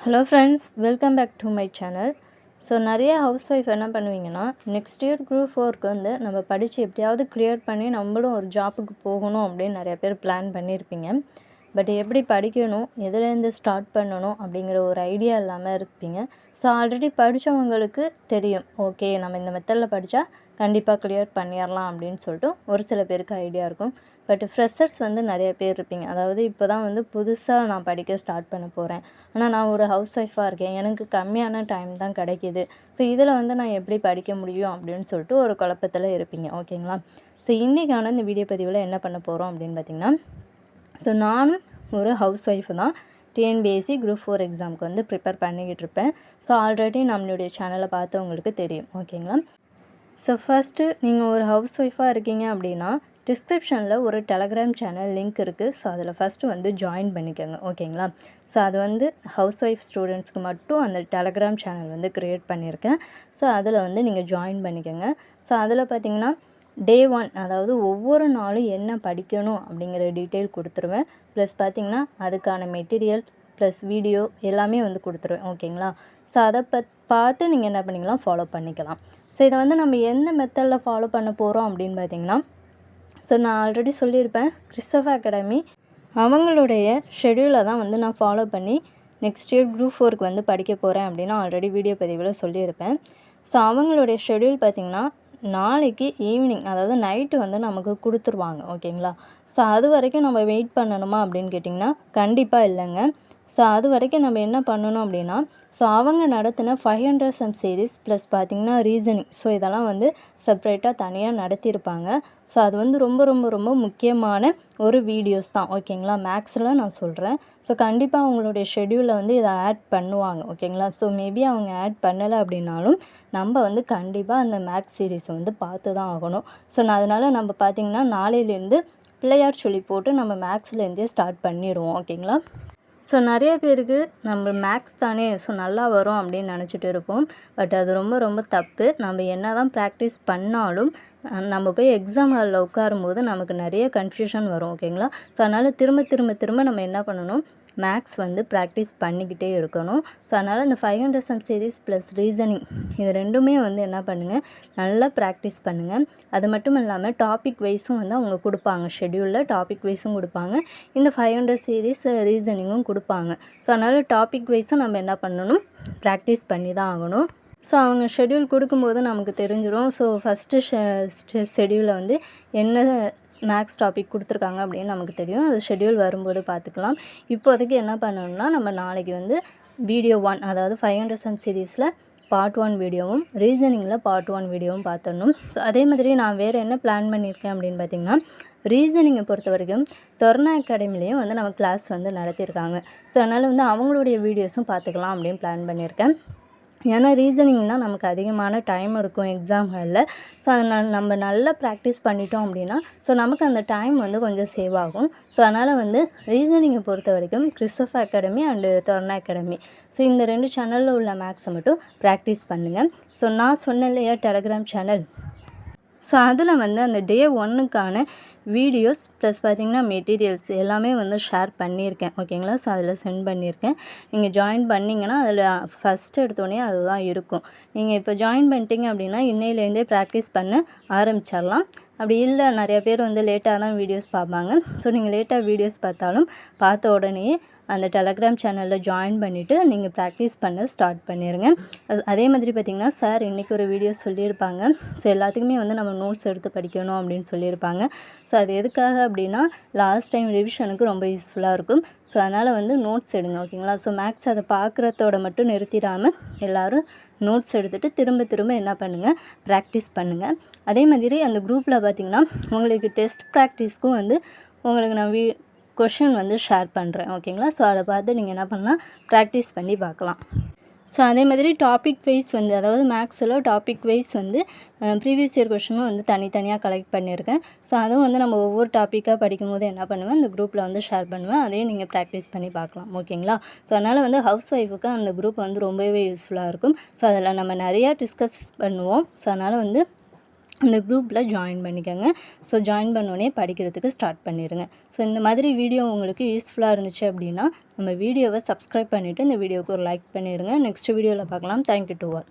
Hello friends, welcome back to my channel. So நிறைய house wife என்ன பண்ணுவீங்கன்னா, next year group 4க்கு வந்து நம்ம படித்து எப்படியாவது கிளியர் பண்ணி நம்மளும் ஒரு ஜாப்புக்கு போகணும் அப்படின்னு நிறைய பேர் பிளான் பண்ணியிருப்பீங்க. பட் எப்படி படிக்கணும், எதுலேருந்து ஸ்டார்ட் பண்ணணும் அப்படிங்கிற ஒரு ஐடியா இல்லாமல் இருப்பீங்க. ஸோ ஆல்ரெடி படித்தவங்களுக்கு தெரியும், ஓகே நம்ம இந்த மெத்தடில் படித்தா கண்டிப்பாக கிளியர் பண்ணிடலாம் அப்படின்னு சொல்லிட்டு ஒரு சில பேருக்கு ஐடியா இருக்கும். பட் ஃப்ரெஷர்ஸ் வந்து நிறைய பேர் இருப்பீங்க. அதாவது இப்போ தான் வந்து புதுசாக நான் படிக்க ஸ்டார்ட் பண்ண போகிறேன், ஆனால் நான் ஒரு ஹவுஸ் ஒய்ஃபாக இருக்கேன், எனக்கு கம்மியான டைம் தான் கிடைக்கிது, ஸோ இதில் வந்து நான் எப்படி படிக்க முடியும் அப்படின்னு சொல்லிட்டு ஒரு குழப்பத்தில் இருப்பீங்க. ஓகேங்களா? ஸோ இன்றைக்கான இந்த வீடியோ பதிவில் என்ன பண்ண போகிறோம் அப்படின்னு பார்த்திங்கன்னா, ஸோ நானும் ஒரு ஹவுஸ் ஒய்ஃபு தான். டிஎன்பிஎஸ்சி குரூப் 4 எக்ஸாமுக்கு வந்து ப்ரிப்பேர் பண்ணிக்கிட்டு இருப்பேன். ஸோ ஆல்ரெடி நம்மளுடைய சேனலை பார்த்தவங்களுக்கு தெரியும். ஓகேங்களா? ஸோ ஃபஸ்ட்டு நீங்கள் ஒரு ஹவுஸ் ஒய்ஃபாக இருக்கீங்க அப்படின்னா, டிஸ்கிரிப்ஷனில் ஒரு டெலகிராம் சேனல் லிங்க் இருக்குது. ஸோ அதில் ஃபஸ்ட்டு வந்து ஜாயின் பண்ணிக்கோங்க. ஓகேங்களா? ஸோ அது வந்து ஹவுஸ் ஒய்ஃப் ஸ்டூடெண்ட்ஸ்க்கு மட்டும் அந்த டெலகிராம் சேனல் வந்து க்ரியேட் பண்ணியிருக்கேன். ஸோ அதில் வந்து நீங்கள் ஜாயின் பண்ணிக்கோங்க. ஸோ அதில் பார்த்தீங்கன்னா டே 1, அதாவது ஒவ்வொரு நாளும் என்ன படிக்கணும் அப்படிங்கிற டீட்டெயில் கொடுத்துருவேன். ப்ளஸ் பார்த்திங்கன்னா அதுக்கான மெட்டீரியல் ப்ளஸ் வீடியோ எல்லாமே வந்து கொடுத்துருவேன். ஓகேங்களா? ஸோ அதை பார்த்து நீங்கள் என்ன பண்ணிக்கலாம், ஃபாலோ பண்ணிக்கலாம். ஸோ இதை வந்து நம்ம எந்த மெத்தடில் ஃபாலோ பண்ண போகிறோம் அப்படின்னு பார்த்திங்கன்னா, ஸோ நான் ஆல்ரெடி சொல்லியிருப்பேன், கிறிஸ்டோஃபர் அகாடமி அவங்களுடைய ஷெடியூலை தான் வந்து நான் ஃபாலோ பண்ணி நெக்ஸ்ட் இயர் குரூப் 4க்கு வந்து படிக்க போகிறேன் அப்படின்னு ஆல்ரெடி வீடியோ பதிவில் சொல்லியிருப்பேன். ஸோ அவங்களுடைய ஷெடியூல் பார்த்திங்கன்னா நாளைக்கு ஈவினிங், அதாவது நைட்டு வந்து நமக்கு கொடுத்துருவாங்க. ஓகேங்களா? ஸோ அது வரைக்கும் நம்ம வெயிட் பண்ணணுமா அப்படின்னு கேட்டிங்கன்னா கண்டிப்பாக இல்லைங்க. ஸோ அது வரைக்கும் நம்ம என்ன பண்ணணும் அப்படின்னா, ஸோ அவங்க நடத்தின 500 சம் சீரீஸ் ப்ளஸ் பார்த்திங்கன்னா ரீசனிங், ஸோ இதெல்லாம் வந்து செப்ரேட்டாக தனியாக நடத்தியிருப்பாங்க. ஸோ அது வந்து ரொம்ப ரொம்ப ரொம்ப முக்கியமான ஒரு வீடியோஸ் தான். ஓகேங்களா? மேக்ஸில் நான் சொல்கிறேன். ஸோ கண்டிப்பாக அவங்களுடைய ஷெடியூலில் வந்து இதை ஆட் பண்ணுவாங்க. ஓகேங்களா? ஸோ மேபி அவங்க ஆட் பண்ணலை அப்படின்னாலும் நம்ம வந்து கண்டிப்பாக அந்த மேக்ஸ் சீரீஸை வந்து பார்த்து தான் ஆகணும். ஸோ அதனால் நம்ம பார்த்திங்கன்னா நாளையிலேருந்து பிள்ளையார் சொல்லி போட்டு நம்ம மேக்ஸ்லேருந்தே ஸ்டார்ட் பண்ணிடுவோம். ஓகேங்களா? ஸோ நிறைய பேருக்கு நம்ம மேக்ஸ் தானே, ஸோ நல்லா வரும் அப்படின்னு நினச்சிட்டு இருப்போம். பட் அது ரொம்ப ரொம்ப தப்பு. நம்ம என்ன தான் ப்ராக்டிஸ் பண்ணாலும் நம்ம போய் எக்ஸாம் ஹாலில் உட்காரும்போது நமக்கு நிறைய கன்ஃபியூஷன் வரும். ஓகேங்களா? ஸோ அதனால் திரும்ப நம்ம என்ன பண்ணணும், மேக்ஸ் வந்து ப்ராக்டிஸ் பண்ணிக்கிட்டே இருக்கணும். ஸோ அதனால் இந்த 500 சம் சீரீஸ் ப்ளஸ் ரீசனிங் இது ரெண்டுமே வந்து என்ன பண்ணுங்கள், நல்லா ப்ராக்டிஸ் பண்ணுங்கள். அது மட்டும் இல்லாமல் டாபிக் வைஸும் வந்து அவங்க கொடுப்பாங்க. ஷெடியூலில் டாபிக் வைஸும் கொடுப்பாங்க, இந்த 500 சீரீஸ் ரீசனிங்கும் கொடுப்பாங்க. ஸோ அதனால் டாபிக் வைஸும் நம்ம என்ன பண்ணணும், ப்ராக்டிஸ் பண்ணி தான் ஆகணும். ஸோ அவங்க ஷெடியூல் கொடுக்கும்போது நமக்கு தெரிஞ்சிடும். ஸோ ஃபஸ்ட்டு ஷெடியூலில் வந்து என்ன மேக்ஸ் டாபிக் கொடுத்துருக்காங்க அப்படின்னு நமக்கு தெரியும். அது ஷெடியூல் வரும்போது பார்த்துக்கலாம். இப்போதைக்கு என்ன பண்ணணும்னா, நம்ம நாளைக்கு வந்து வீடியோ 1, அதாவது 500 சம் சீரீஸில் பார்ட் 1 வீடியோவும் ரீசனிங்கில் பார்ட் 1 வீடியோவும் பார்த்துடணும். ஸோ அதே மாதிரி நான் வேறு என்ன பிளான் பண்ணியிருக்கேன் அப்படின்னு பார்த்திங்கன்னா, ரீசனிங்கை பொறுத்த வரைக்கும் தொர்னா அகாடமிலையும் வந்து நம்ம கிளாஸ் வந்து நடத்தியிருக்காங்க. ஸோ அதனால் வந்து அவங்களுடைய வீடியோஸும் பார்த்துக்கலாம் அப்படின்னு பிளான் பண்ணியிருக்கேன். ஏன்னா ரீசனிங் தான் நமக்கு அதிகமான டைம் இருக்கும் எக்ஸாம் ஹாலில். ஸோ அதனால் நம்ம நல்லா ப்ராக்டிஸ் பண்ணிட்டோம் அப்படின்னா, ஸோ நமக்கு அந்த டைம் வந்து கொஞ்சம் சேவ் ஆகும். ஸோ அதனால் வந்து ரீசனிங்கை பொறுத்த வரைக்கும் கிறிஸ்டோஃபர் அகாடமி அண்டு தொர்னா அகாடமி, ஸோ இந்த 2 சேனலில் உள்ள மேக்ஸை மட்டும் ப்ராக்டிஸ் பண்ணுங்கள். ஸோ நான் சொன்னேன் இல்லையா டெலகிராம் சேனல், ஸோ அதில் வந்து அந்த டே 1க்கான வீடியோஸ் ப்ளஸ் பார்த்திங்கன்னா மெட்டீரியல்ஸ் எல்லாமே வந்து ஷேர் பண்ணியிருக்கேன். ஓகேங்களா? ஸோ அதில் சென்ட் பண்ணியிருக்கேன். நீங்கள் ஜாயின் பண்ணிங்கன்னா அதில் ஃபஸ்ட்டு எடுத்தோடனே அதுதான் இருக்கும். நீங்கள் இப்போ ஜாயின் பண்ணிட்டீங்க அப்படின்னா இன்னையிலேருந்தே ப்ராக்டிஸ் பண்ண ஆரம்பிச்சிடலாம். அப்படி இல்லை, நிறைய பேர் வந்து லேட்டாக தான் வீடியோஸ் பார்ப்பாங்க. ஸோ நீங்கள் லேட்டாக வீடியோஸ் பார்த்தாலும் பார்த்த உடனே அந்த டெலகிராம் சேனலில் ஜாயின் பண்ணிவிட்டு நீங்கள் ப்ராக்டிஸ் பண்ண ஸ்டார்ட் பண்ணிடுங்க. அதே மாதிரி பார்த்திங்கன்னா சார் இன்றைக்கி ஒரு வீடியோ சொல்லியிருப்பாங்க. ஸோ எல்லாத்துக்குமே வந்து நம்ம நோட்ஸ் எடுத்து படிக்கணும் அப்படின்னு சொல்லியிருப்பாங்க. ஸோ அது எதுக்காக அப்படின்னா, லாஸ்ட் டைம் ரிவிஷனுக்கு ரொம்ப யூஸ்ஃபுல்லாக இருக்கும். ஸோ அதனால் வந்து நோட்ஸ் எடுங்க. ஓகேங்களா? ஸோ மேக்ஸ் அதை பார்க்குறதோட மட்டும் நிறுத்திடாமல் எல்லோரும் நோட்ஸ் எடுத்துகிட்டு திரும்ப என்ன பண்ணுங்கள், ப்ராக்டிஸ் பண்ணுங்கள். அதே மாதிரி அந்த குரூப்பில் பார்த்திங்கன்னா உங்களுக்கு டெஸ்ட் ப்ராக்டிஸ்க்கும் வந்து உங்களுக்கு நான் கொஷின் வந்து ஷேர் பண்ணுறேன். ஓகேங்களா? ஸோ அதை பார்த்து நீங்கள் என்ன பண்ணலாம், ப்ராக்டிஸ் பண்ணி பார்க்கலாம். ஸோ அதே மாதிரி டாபிக் வைஸ் வந்து, அதாவது மேக்ஸில் டாபிக் வைஸ் வந்து ப்ரீவியஸ் இயர் கொஷினும் வந்து தனித்தனியாக கலெக்ட் பண்ணியிருக்கேன். ஸோ அதுவும் வந்து நம்ம ஒவ்வொரு டாப்பிக்காக படிக்கும்போது என்ன பண்ணுவேன், இந்த குரூப்பில் வந்து ஷேர் பண்ணுவேன். அதையும் நீங்கள் ப்ராக்டிஸ் பண்ணி பார்க்கலாம். ஓகேங்களா? ஸோ அதனால் வந்து ஹவுஸ் ஒய்ஃபுக்கு அந்த குரூப் வந்து ரொம்பவே யூஸ்ஃபுல்லாக இருக்கும். ஸோ அதில் நம்ம நிறையா டிஸ்கஸ் பண்ணுவோம். ஸோ அதனால் வந்து அந்த குரூப்பில் ஜாயின் பண்ணிக்கோங்க. ஸோ ஜாயின் பண்ணோடனே படிக்கிறதுக்கு ஸ்டார்ட் பண்ணிடுங்க. ஸோ இந்த மாதிரி வீடியோ உங்களுக்கு யூஸ்ஃபுல்லாக இருந்துச்சு அப்படின்னா நம்ம வீடியோவை சப்ஸ்கிரைப் பண்ணிவிட்டு இந்த வீடியோவுக்கு ஒரு லைக் பண்ணிடுங்க. நெக்ஸ்ட் வீடியோவில் பார்க்கலாம். Thank you to all.